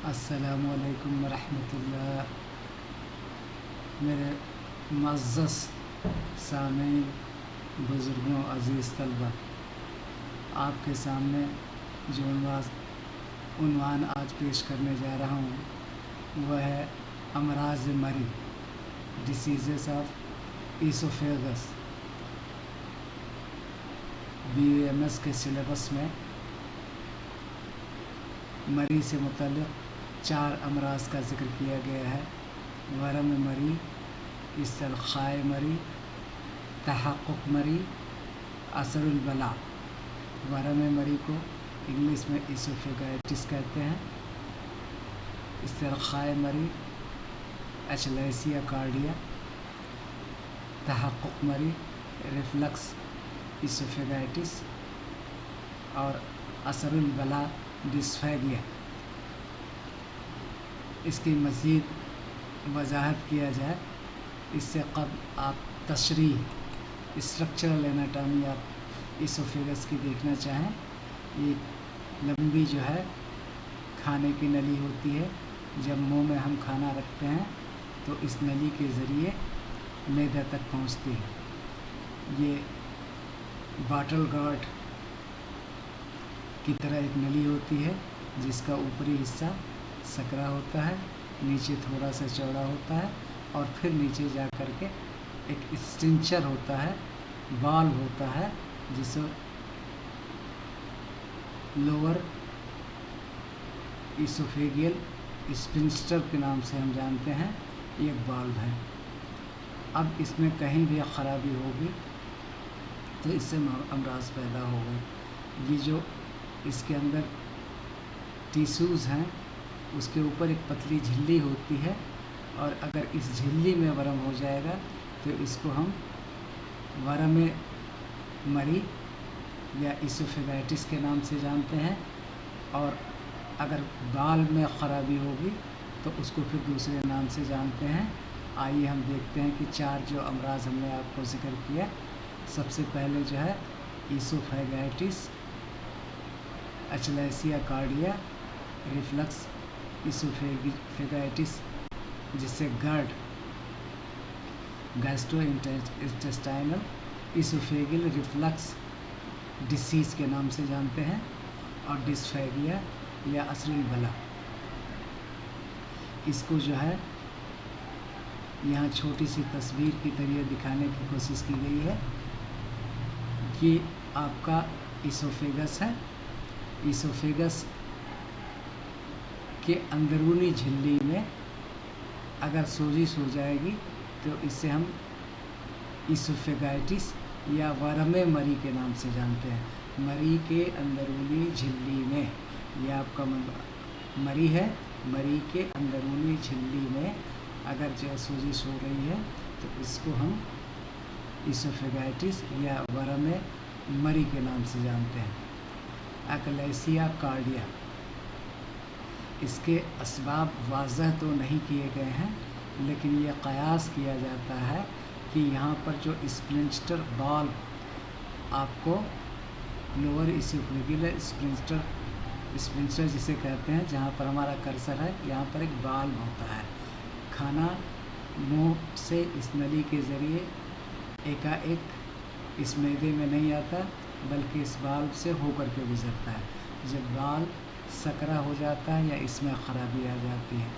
अस्सलामुअलैकुम वरहमतुल्लाह। मेरे मुअज़्ज़ज़ सामीन, बुज़ुर्गों, अज़ीज़ तलबा, आपके सामने जो उन्वान आज पेश करने जा रहा हूँ वह है अमराज़ मरी, डिसीज़ेस ऑफ ईसोफेगस। BAMS के सिलेबस में मरी से मुतल्लिक़ 4 अमराज़ का ज़िक्र किया गया है। वरम मरी, इस्तिल्क़ाए मरी, तहक़्क़ुक़ मरी, असरुल बला। वरम मरी को इंग्लिश में ईसोफेगाइटिस कहते हैं। इस्तिल्क़ाए मरी एचलैसिया कार्डिया, तहक़्क़ुक़ मरी रिफ्लक्स ईसोफेगाइटिस और असरुल बला डिस्फेगिया। इसकी मज़ीद वजाहत किया जाए इससे क़ब्ल आप तशरीह स्ट्रक्चरल एनाटॉमी आप ईसोफेगस की देखना चाहें। ये लंबी जो है खाने की नली होती है। जब मुंह में हम खाना रखते हैं तो इस नली के ज़रिए मैदा तक पहुंचती है। ये बॉटल गार्ड की तरह एक नली होती है जिसका ऊपरी हिस्सा सकरा होता है, नीचे थोड़ा सा चौड़ा होता है और फिर नीचे जा कर के एक स्टिंचर होता है, वाल्व होता है जिसे लोअर ईसोफेगियल स्पिंस्टर के नाम से हम जानते हैं। ये वाल्व है। अब इसमें कहीं भी ख़राबी होगी तो इससे अमराज पैदा होगा। ये जो इसके अंदर टिश्यूज़ हैं उसके ऊपर एक पतली झिल्ली होती है और अगर इस झिल्ली में वरम हो जाएगा तो इसको हम वरम मरी या ईसोफेगाइटिस के नाम से जानते हैं। और अगर बाल में ख़राबी होगी तो उसको फिर दूसरे नाम से जानते हैं। आइए हम देखते हैं कि 4 जो अमराज हमने आपको ज़िक्र किया। सबसे पहले जो है ईसोफेगाइटिस, एचलैसिया कार्डिया, रिफ्लक्स ईसोफेगाइटिस जिसे GERD गैस्ट्रोइंटेस्टाइनल ईसोफेगियल रिफ्लक्स डिसीज़ के नाम से जानते हैं। और डिस्फेगिया या असरुल बला, इसको जो है यहाँ छोटी सी तस्वीर की तरह दिखाने की कोशिश की गई है। ये आपका ईसोफेगस है। ईसोफेगस के अंदरूनी झिल्ली में अगर सोजिश हो जाएगी तो इसे हम ईसोफेगाइटिस या वरम मरी के नाम से जानते हैं। मरी के अंदरूनी झिल्ली में, यह आपका मरी है, मरी के अंदरूनी झिल्ली में अगर जो सोजिश हो रही है तो इसको हम ईसोफेगाइटिस या वरम मरी के नाम से जानते हैं। एक्लेसिया कार्डिया, इसके असबाब वाज़ह तो नहीं किए गए हैं लेकिन ये क़यास किया जाता है कि यहाँ पर जो स्प्लिंस्टर वाल्व आपको लोअर ईसोफेगियल स्प्लिंस्टर जिसे कहते हैं, जहाँ पर हमारा कर्सर है यहाँ पर एक वाल्व होता है। खाना मुंह से इस नली के ज़रिए एकाएक इस मैदे में नहीं आता बल्कि इस वाल्व से होकर के गुज़रता है। जब वाल्व सकरा हो जाता है या इसमें ख़राबी आ जाती है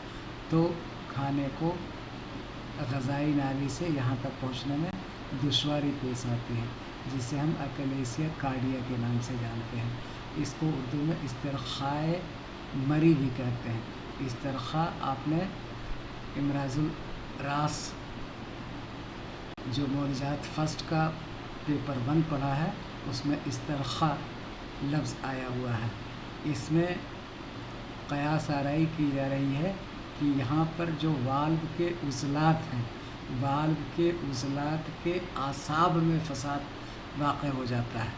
तो खाने को ग़ज़ाई नाली से यहाँ तक पहुँचने में दुश्वारी पेश आती है, जिसे हम एक्लेसिया कार्डिया के नाम से जानते हैं। इसको उर्दू में इस्तिल्क़ाए मरी भी कहते हैं। इस्तिल्क़ा आपने इमराजुल रास जो मौलूजात फर्स्ट का पेपर 1 पढ़ा है उसमें इस्तिल्क़ा लफ्ज़ आया हुआ है। इसमें क़यास आराई की जा रही है कि यहाँ पर जो वाल्व के उज़लात हैं, वाल्व के उज़लात के आसाब में फ़साद वाक़े हो जाता है।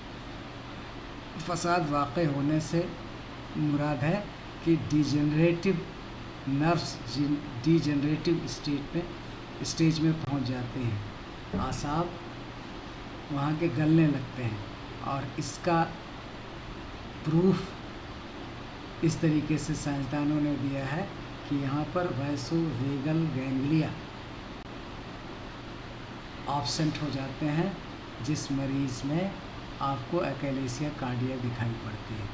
फ़साद वाक़े होने से मुराद है कि डिजेनरेटिव नर्व्स डिजेनरेटिव स्टेज में पहुँच जाते हैं, आसाब वहाँ के गलने लगते हैं। और इसका प्रूफ इस तरीके से साइंसदानों ने दिया है कि यहाँ पर वैसोवेगल गैंग्लिया ऑब्सेंट हो जाते हैं, जिस मरीज़ में आपको एक्लेसिया कार्डिया दिखाई पड़ती है।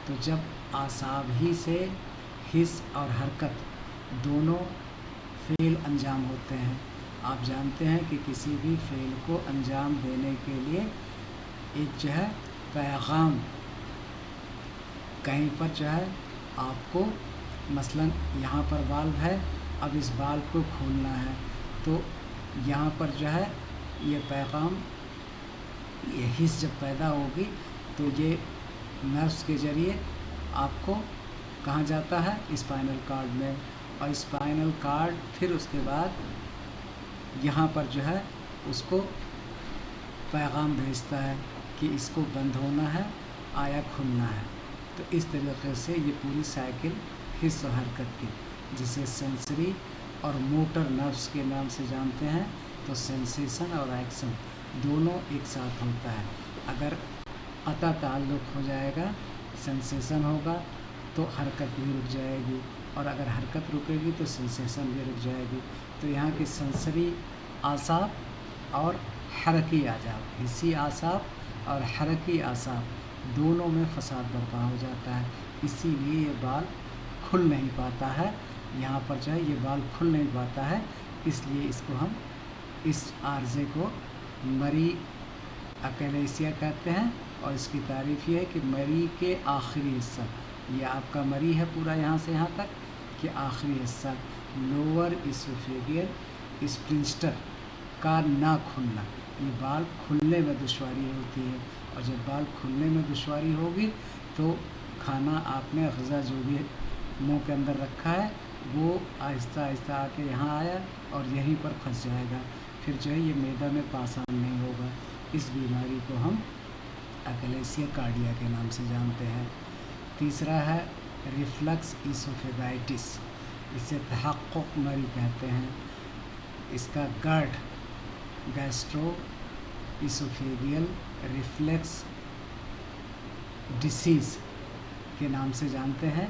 तो जब आसाब ही से हिस्स और हरकत दोनों फ़ेल अंजाम होते हैं, आप जानते हैं कि किसी भी फ़ेल को अंजाम देने के लिए एक जो है पैगाम कहीं पर जो है आपको, मसलन यहाँ पर वाल्व है, अब इस वाल्व को खोलना है, तो यहाँ पर जो है ये पैगाम, ये हिस्स जब पैदा होगी तो ये नर्व्स के ज़रिए आपको कहाँ जाता है, स्पाइनल कॉर्ड में, और स्पाइनल कॉर्ड फिर उसके बाद यहाँ पर जो है उसको पैगाम भेजता है कि इसको बंद होना है आया खुलना है। तो इस तरीके से ये पूरी साइकिल हिस्स और हरकत की, जिसे सेंसरी और मोटर नर्व्स के नाम से जानते हैं। तो सेंसेशन और एक्शन दोनों एक साथ होता है। अगर अता ताल्लुक़ हो जाएगा, सेंसेशन होगा तो हरकत भी रुक जाएगी, और अगर हरकत रुकेगी तो सेंसेशन भी रुक जाएगी। तो यहाँ की सेंसरी आसाब और हरकी आजाब, हिस्सी आसाब और हरकी आसाब दोनों में फसाद बर्पा हो जाता है। इसीलिए ये बाल खुल नहीं पाता है, यहाँ पर जो है ये बाल खुल नहीं पाता है, इसलिए इसको हम, इस आर्जे को मरी एक्लेसिया कहते हैं। और इसकी तारीफ़ ये है कि मरी के आखिरी हिस्सा, ये आपका मरी है पूरा यहाँ से यहाँ तक कि आखिरी हिस्सा लोअर इसोफेगियल स्प्लिंस्टर का ना खुलना, ये बाल खुलने में दुश्वारी होती है। और जब बाल खुलने में दुश्वारी होगी तो खाना आपने ग़िज़ा जो भी मुंह के अंदर रखा है वो आहिस्ता आहिस्ता आके यहाँ आया और यहीं पर फंस जाएगा, फिर जो है ये मैदा में पासान नहीं होगा। इस बीमारी को हम एक्लेसिया कार्डिया के नाम से जानते हैं। तीसरा है रिफ्लक्स इसोफेगाइटिस, इसे तहक़्क़ुक़ मरी कहते हैं। इसका गर्ड गैस्ट्रो इसोफेगियल रिफ्लेक्स डिसीज़ के नाम से जानते हैं।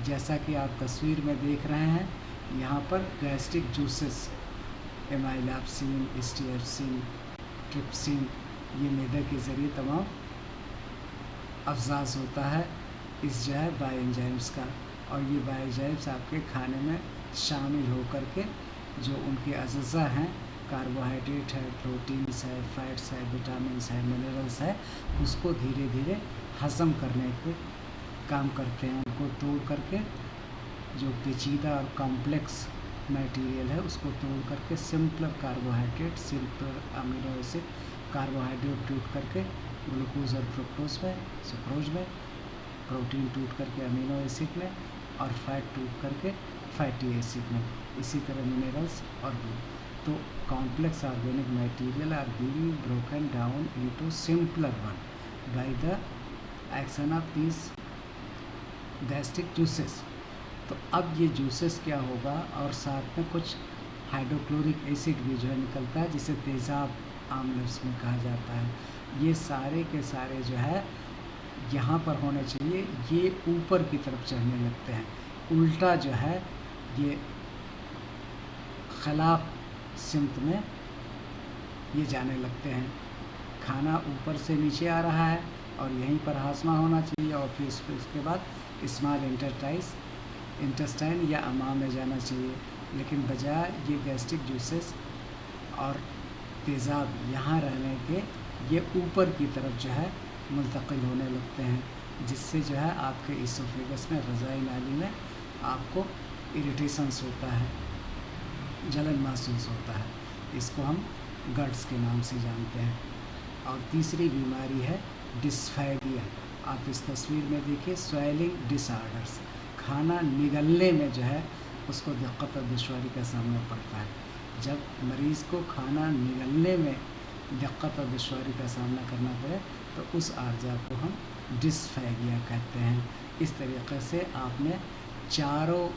जैसा कि आप तस्वीर में देख रहे हैं, यहाँ पर गैस्ट्रिक जूसेस एमाइलैप्सिन, स्टीएफ्सिन, ट्रिप्सिन, ये मैदे के ज़रिए तमाम अफ़ज़ाज़ होता है इस जो है बायोएंजाइम्स का, और ये बायोएंजाइम्स आपके खाने में शामिल होकर के जो उनके अज़्ज़ा हैं, कार्बोहाइड्रेट है, प्रोटीन्स है, फैट्स है, विटामिन्स है, मिनरल्स है, उसको धीरे धीरे हज़म करने के काम करते हैं। उनको तोड़ करके जो पेचीदा और कॉम्प्लेक्स मटेरियल है उसको तोड़ करके simpler carbohydrate, simpler amino acid carbohydrate टूट करके ग्लूकोज और फ्रुक्टोज में, सुक्रोज में, प्रोटीन टूट करके अमीनो एसिड में, और फैट टूट करके फैटी एसिड में, इसी तरह मिनरल्स और तो complex organic material are being broken down into simpler one by the action of these gastric juices. तो अब ये जूसेस क्या होगा, और साथ में कुछ हाइड्रोक्लोरिक एसिड भी जो है निकलता है, जिसे तेज़ाब आम लफ्ज़ में कहा जाता है। ये सारे के सारे जो है यहाँ पर होने चाहिए, ये ऊपर की तरफ चढ़ने लगते हैं, उल्टा जो है ये खिलाफ सिमत में ये जाने लगते हैं। खाना ऊपर से नीचे आ रहा है और यहीं पर हाजमा होना चाहिए, और फिर उसके बाद स्मॉल इंटेस्टाइन या अमाम में जाना चाहिए, लेकिन बजाय ये गैस्ट्रिक जूसेस और तेज़ाब यहाँ रहने के ये ऊपर की तरफ जो है मुंतकिल होने लगते हैं, जिससे जो है आपके इसोफेगस में, ग़िज़ाई नाली में आपको इरिटेशंस होता है, जलन महसूस होता है। इसको हम गट्स के नाम से जानते हैं। और तीसरी बीमारी है डिस्फेगिया। आप इस तस्वीर में देखिए, स्वेलिंग डिसऑर्डर्स, खाना निगलने में जो है उसको दिक्कत और दुश्वारी का सामना पड़ता है। जब मरीज़ को खाना निगलने में दिक्कत और दुश्वारी का सामना करना पड़े तो उस आर्जा को हम डिस्फेगिया कहते हैं। इस तरीक़े से आपने चारों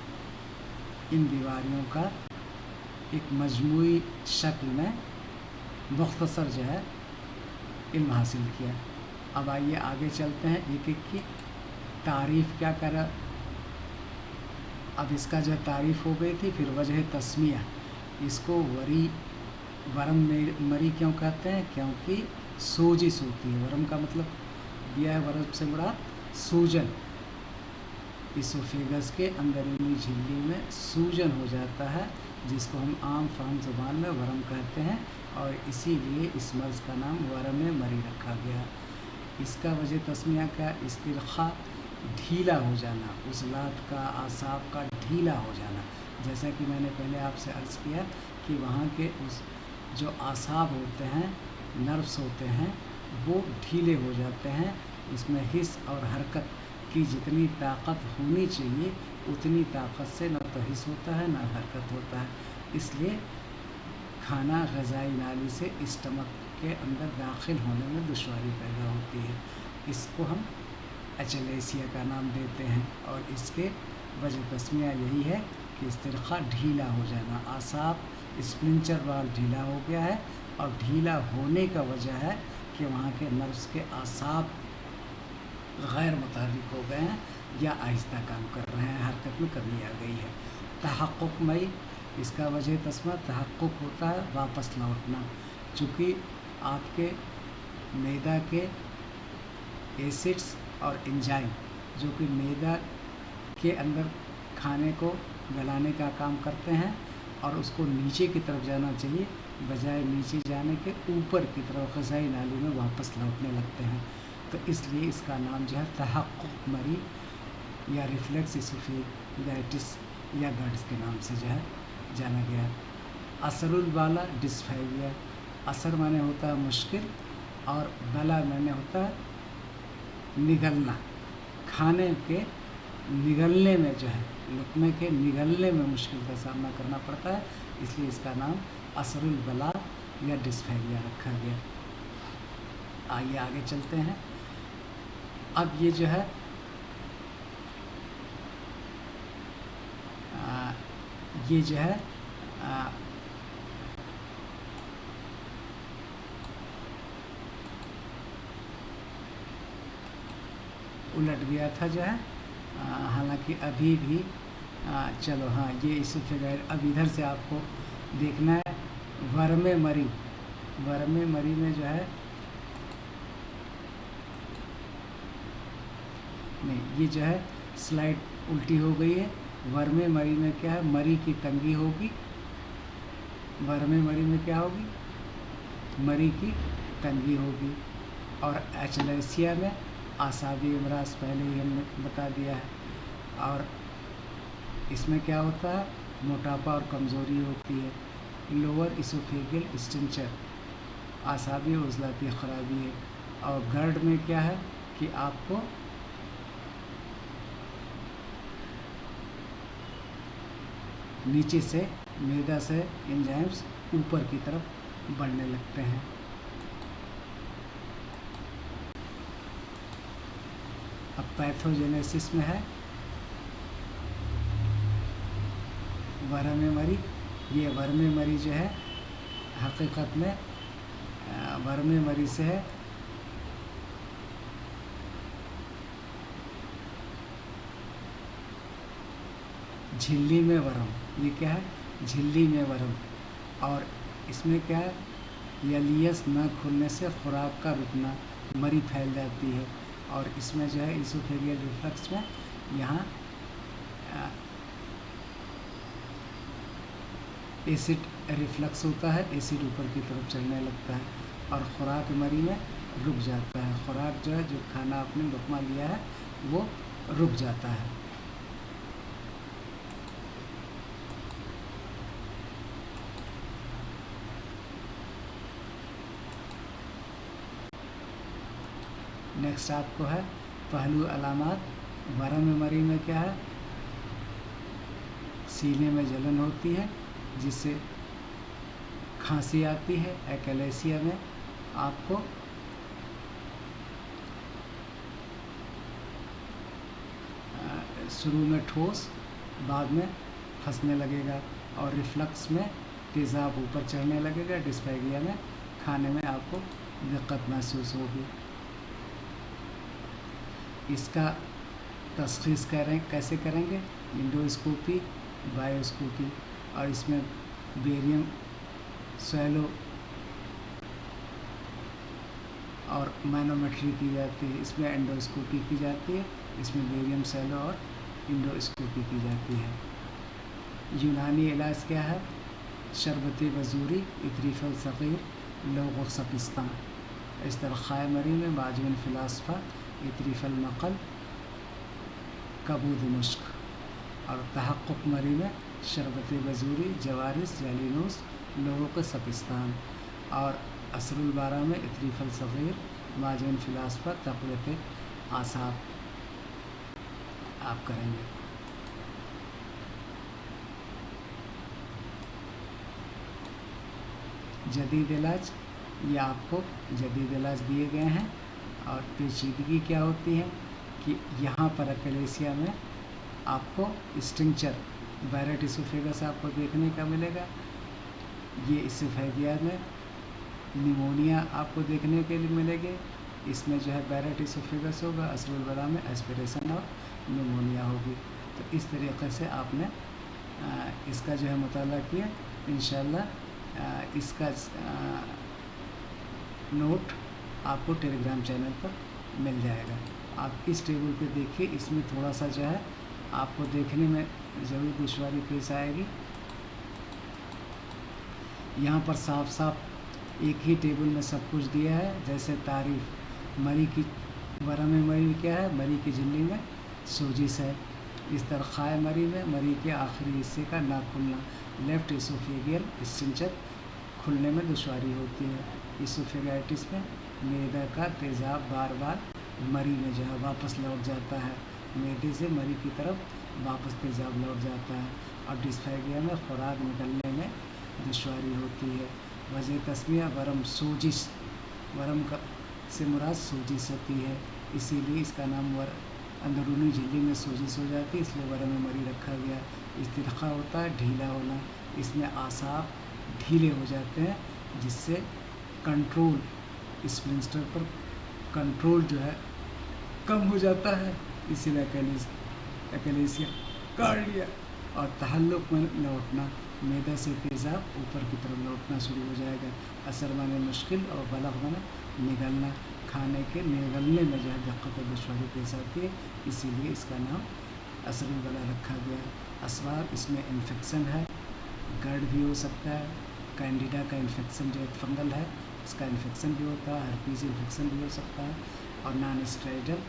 इन बीमारियों का एक मजमूई शक्ल में मुख्तसर जो है इल्म हासिल किया। अब आइए आगे चलते हैं, एक एक की तारीफ़ क्या अब इसका जो तारीफ़ हो गई थी, फिर वजह तस्मिया, इसको वरम में मरी क्यों कहते हैं? क्योंकि सोजिश होती है। वरम का मतलब दिया है, वरम से मुराद सूजन। इसोफेगस के अंदरूनी झिल्ली में सूजन हो जाता है, जिसको हम आम फाम ज़ुबान में वरम कहते हैं, और इसीलिए इस मर्ज़ का नाम वरम मरी रखा गया। इसका वजह तस्मिया का इस्तिरखा, ढीला हो जाना, उज़लात का, आसाब का ढीला हो जाना। जैसा कि मैंने पहले आपसे अर्ज़ किया कि वहाँ के उस जो आसाब होते हैं, नर्व्स होते हैं, वो ढीले हो जाते हैं। इसमें हिस्स और हरकत की जितनी ताकत होनी चाहिए उतनी ताकत से न तो हिस्स होता है न हरकत होता है। इसलिए खाना ग़िज़ाई नाली से स्टमक के अंदर दाखिल होने में दुश्वारी पैदा होती है। इसको हम एचलेसिया का नाम देते हैं, और इसके वजह तस्मिया यही है कि इस्तिरखा, ढीला हो जाना। आसाब स्प्लिंचर वाल ढीला हो गया है, और ढीला होने का वजह है कि वहाँ के नर्व्स के आसाब गैर मुतहर्रिक हो गए हैं या आहिस्ता काम कर रहे हैं, हरकत में कमी आ गई है। तहक़्क़ुक़ मई, इसका वजह तस्मा तहक़्क़ुक़ होता है वापस लौटना। चूँकि आपके मैदा के एसिड्स और एंजाइम, जो कि मैदा के अंदर खाने को गलाने का काम करते हैं और उसको नीचे की तरफ जाना चाहिए, बजाय नीचे जाने के ऊपर की तरफ ग़िज़ाई नाली में वापस लौटने लगते हैं। तो इसलिए इसका नाम जो है तहक़्क़ुक़ मरी या रिफ्लेक्स इसोफेगाइटिस या गट्स के नाम से जो है जाना गया। असरुल बाला डिस्फेरिया, असर माने होता है मुश्किल, और बला माने होता है निगलना। खाने के निगलने में जो है, लुक़मे के निगलने में मुश्किल का सामना करना पड़ता है, इसलिए इसका नाम असरुल बला या डिस्फेरिया रखा गया। आइए आगे चलते हैं। अब ये जो है ये जो है उलट गया था जो है, हालांकि अभी भी चलो हाँ, ये इसोफेगाइटिस। अब इधर से आपको देखना है वरमे मरी। वरमे मरी में जो है नहीं, ये जो है स्लाइड उल्टी हो गई है। वरमे मरी में क्या है? मरी की तंगी होगी। वरमे मरी में क्या होगी? मरी की तंगी होगी। और एचलेसिया में आसाबी अमराज पहले ही हमने बता दिया है। और इसमें क्या होता है? मोटापा और कमज़ोरी होती है। लोअर इसोफेगियल स्टिंचर, आसाबी उज़लाती ख़राबी है। और गर्ड में क्या है कि आपको नीचे से मैदा से एंजाइम्स ऊपर की तरफ बढ़ने लगते हैं। अब पैथोजेनेसिस में है वरमे मरी। ये वरमे मरी जो है हकीकत में वरमे मरी से है झिल्ली में वरम। ये क्या है? झिल्ली में वरम। और इसमें क्या है? यलियस न खुलने से खुराक का रुकना, मरी फैल जाती है। और इसमें जो है इसोफेगियल रिफ्लक्स में यहाँ एसिड रिफ्लक्स होता है, एसिड ऊपर की तरफ चलने लगता है और खुराक मरी में रुक जाता है। खुराक जो है, जो खाना आपने लुक़मा लिया है, वो रुक जाता है। नेक्स्ट आपको है पहलू अलामात। वरम मरी में क्या है? सीने में जलन होती है जिससे खांसी आती है। एक्लेसिया में आपको शुरू में ठोस, बाद में फंसने लगेगा। और रिफ्लक्स में तेज़ाब ऊपर चढ़ने लगेगा। डिस्फेगिया में खाने में आपको दिक्कत महसूस होगी। इसका तशख़ीस कैसे करेंगे, एंडोस्कोपी, बायोस्कोपी, और इसमें बेरियम स्वैलो और मैनोमेट्री की जाती है। इसमें एंडोस्कोपी की जाती है, इसमें बेरियम स्वैलो और एंडोस्कोपी की जाती है। यूनानी इलाज क्या है? शरबत बजूरी, इतरीफ़ल सग़ीर, लोग सकिस्तान, इस्तरख़ाए मरी में माजून फ़िलासफ़ा, इतरीफ़ल मक़ल, कबूद मुश्क, और तहक़्क़ुक़ मरी में शरबत बजूरी, जवारिस, जालिनूस, लोग सकिस्तान, और असरुल बारा में इतरीफ़ल सग़ीर, माजून फ़िलासफ़ा, तक़वियत आसाब आप करेंगे। जदीद इलाज, ये आपको जदीद इलाज दिए गए हैं। और पेचीदगी क्या होती है कि यहाँ पर अकेलेसिया में आपको स्टिंक्चर बैरेट इसोफेगस आपको देखने का मिलेगा। ये इसोफेगिया में निमोनिया आपको देखने के लिए मिलेगी। इसमें जो है बैरेट इसोफेगस होगा, असरुल बरा में एस्पिरेशन और निमोनिया होगी। तो इस तरीक़े से आपने इसका जो है मुताला किया। इंशाअल्लाह इसका नोट आपको टेलीग्राम चैनल पर मिल जाएगा। आप इस टेबल पे देखिए, इसमें थोड़ा सा जो है आपको देखने में ज़रूर दुश्वारी पेश आएगी। यहाँ पर साफ साफ एक ही टेबल में सब कुछ दिया है। जैसे तारीफ़, मरी की वरम मरी क्या है? मरी की झिल्ली में सोजिश है। इस्तरख़ाए मरी में मरी के आखिरी हिस्से का ना खुलना, लेफ़्ट इसोफेगियल स्टिंचर खुलने में दुश्वारी होती है। इसोफेगाइटिस में मैदा का तेज़ाब बार बार मरी में जो है वापस लौट जाता है, मैदे से मरी की तरफ वापस तेज़ाब लौट जाता है। और डिस्फेगिया में खुराक निकलने में दुश्वारी होती है। वजह तस्मिया वरम सोजिश, वरम का से मुराद सोजिश होती है, इसीलिए इसका नाम अंदरूनी झिल्ली में सोजिश हो जाती है, इसलिए वरम में मरी रखा गया। इस्तिरखा होता है ढीला होना, इसमें आसाब ढीले हो जाते हैं, जिससे कंट्रोल स्प्लिंटर पर कंट्रोल जो है कम हो जाता है, इसीलिए अकेलेसिया कार्डिया। और तहल्लुक में लौटना, मैदा से तेज़ाब ऊपर की तरफ लौटना शुरू हो जाएगा। असर माने मुश्किल और बलग माने निगलना, खाने के निगलने में जो है दिक्कत और दुश्वारी पेश आती है, इसीलिए इसका नाम असरुल बला रखा गया। असबाब, इसमें इन्फेक्शन है, गर्ड भी हो सकता है, कैंडिडा का इन्फेक्शन जो एक फंगल है इसका इन्फेक्शन भी होता है, हर्पीस इन्फेक्शन भी हो सकता है। और नॉन स्टेरॉइडल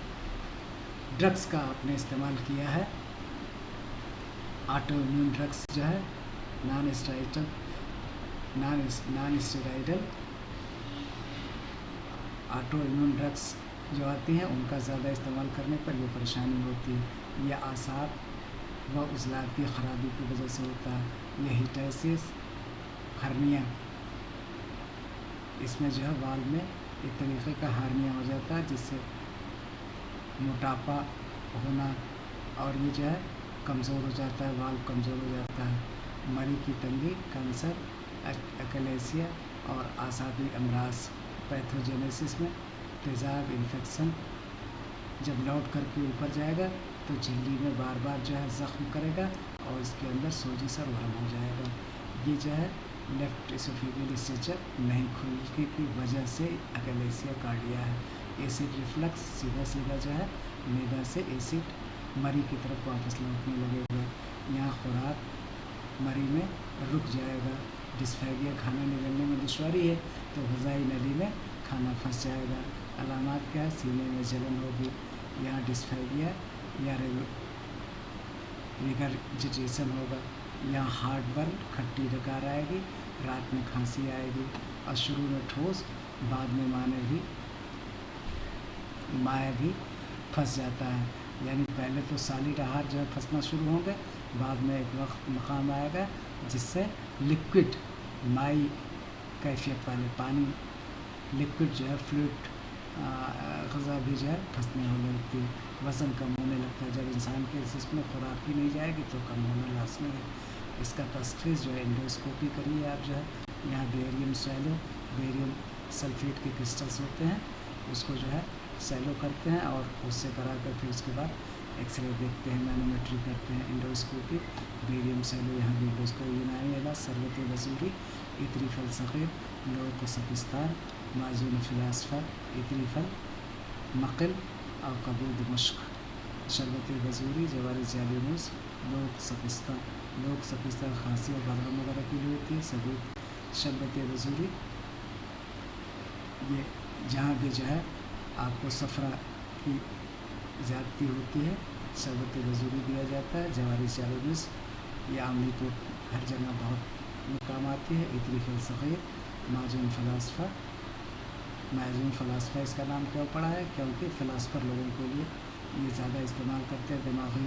ड्रग्स का आपने इस्तेमाल किया है, ऑटो इम्यून ड्रग्स जो है non steroidal auto immune drugs जो आती हैं उनका ज़्यादा इस्तेमाल करने पर ये परेशानी होती है। यह आसाब व उज़लात की ख़राबी की वजह से होता है। यह हिटैसिस, हर्निया, इसमें जो है वाल में एक तरीक़े का हार्निया हो जाता है, जिससे मोटापा होना और ये जो है कमज़ोर हो जाता है, वाल कमज़ोर हो जाता है। मरी की तंगी, कैंसर, अकेलेसिया और आसाबी अमराज, पैथोजेनेसिस में तेज़ाब इन्फेक्शन जब लौट करके ऊपर जाएगा तो झिल्ली में बार बार जो है ज़ख्म करेगा और इसके अंदर सोजिश और वरम हो जाएगा। ये जो है लेफ़्ट इसोफेगियल स्टिंचर नहीं खुलने की वजह से अकेलेसिया कार्डिया है। एसिड रिफ्लक्स, सीधा सीधा जो है मैदा से एसिड मरी की तरफ वापस लौटने लगेगा। यहाँ खुराक मरी में रुक जाएगा। डिस्फेगिया, खाना निगलने में दुश्वारी है तो ग़िज़ाई नली में खाना फंस जाएगा। अलामात क्या है? सीने में जलन होगी। यहाँ डिस्फेगिया या रिगर्जिटेशन होगा। यहाँ हार्ट बर्न, खट्टी डकार आएगी, रात में खांसी आएगी और शुरू में ठोस, बाद में माया भी फंस जाता है। यानी पहले तो सॉलिड आहार जो है फंसना शुरू होंगे, बाद में एक वक्त मकाम आएगा जिससे लिक्विड माई कैफियत वाले पानी, लिक्विड जो है फ्लूइड ग़िज़ा भी जो है फंसने होने लगती है। वज़न कम होने लगता है। जब इंसान के जिस्म में खुराक ही नहीं जाएगी तो कम होना लाज़मी है। इसका तशख़ीस जो है एंडोस्कोपी करिए आप जो है। यहाँ बेरियम सैलो, बेरियम सल्फेट के क्रिस्टल्स होते हैं, उसको जो है सैलो करते हैं और उससे करा कर फिर उसके बाद एक्सरे देखते हैं, मैनोमेट्री करते हैं, एंडोस्कोपी, बेरियम सेलो यहाँ वीडियोस्को, यूनानी इलाज, सरबत बसूरी, इतरी फल सग़ीर, लोक सफिस्तान, माजून फ़िलासफ़ा, इतरी फल मक़ल और कबूद मुश्क, शरबत बसूरी, जवारी जालिमूस, लोक सफिस्तान खांसी और बलगम वगैरह के लिए होती है। सबूत शरबत बसूरी ये जहाँ भी जो है आपको सफ़रा की ज़्यादती होती है, शरबत बसूरी दिया जाता है। जवारी जालिमूस ये आमली तो हर जगह बहुत काम आती है। इतरी फल सग़ीर, माजून फ़लासफ़ा इसका नाम क्यों पड़ा है? क्योंकि फ़िलासफ़र लोगों के लिए ये ज़्यादा इस्तेमाल करते हैं दिमागी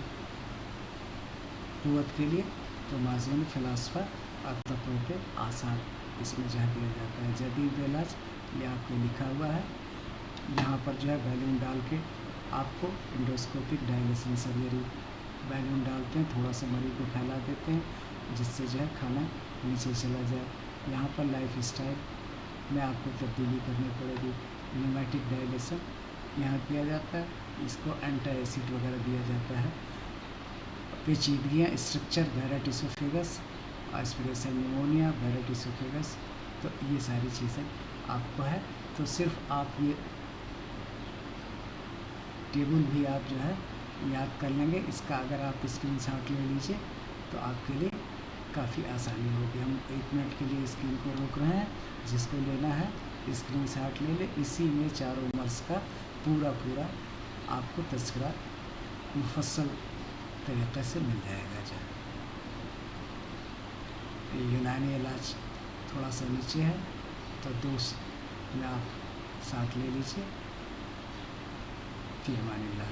क़ुव्वत के लिए। तो माजून फ़िलासफ़ा और तत्वों के आसार इसमें जहाँ दिया जाता है। जदीद इलाज ये आपको लिखा हुआ है, यहाँ पर जो है बैलून डाल के आपको एंडोस्कोपिक डायलेशन सर्जरी, बैलून डालते हैं, थोड़ा सा मरीज़ को फैला देते हैं जिससे जो है खाना नीचे चला जाए। यहाँ पर लाइफ स्टाइल में आपको तब्दीली करनी पड़ेगी। न्यूमेटिक डायलेशन यहाँ किया जाता है, इसको एंटी एसिड वगैरह दिया जाता है। पेचीदगियाँ, structure, Barrett oesophagus, aspiration pneumonia, Barrett oesophagus, तो ये सारी चीज़ें आपको है। तो सिर्फ आप ये टेबल भी आप जो है याद कर लेंगे। इसका अगर आप स्क्रीनशॉट ले लीजिए तो आपके लिए काफ़ी आसानी होगी। हम 1 मिनट के लिए स्क्रीन को रोक रहे हैं, जिसको लेना है स्क्रीनशॉट ले ले। इसी में चारों मर्ज़ का पूरा आपको तज़किरा मुफस्सल तरीक़े से मिल जाएगा। जो यूनानी इलाज थोड़ा सा नीचे है, तो दोस्त में आप साथ ले लीजिए। फ़ी अमानिल्लाह।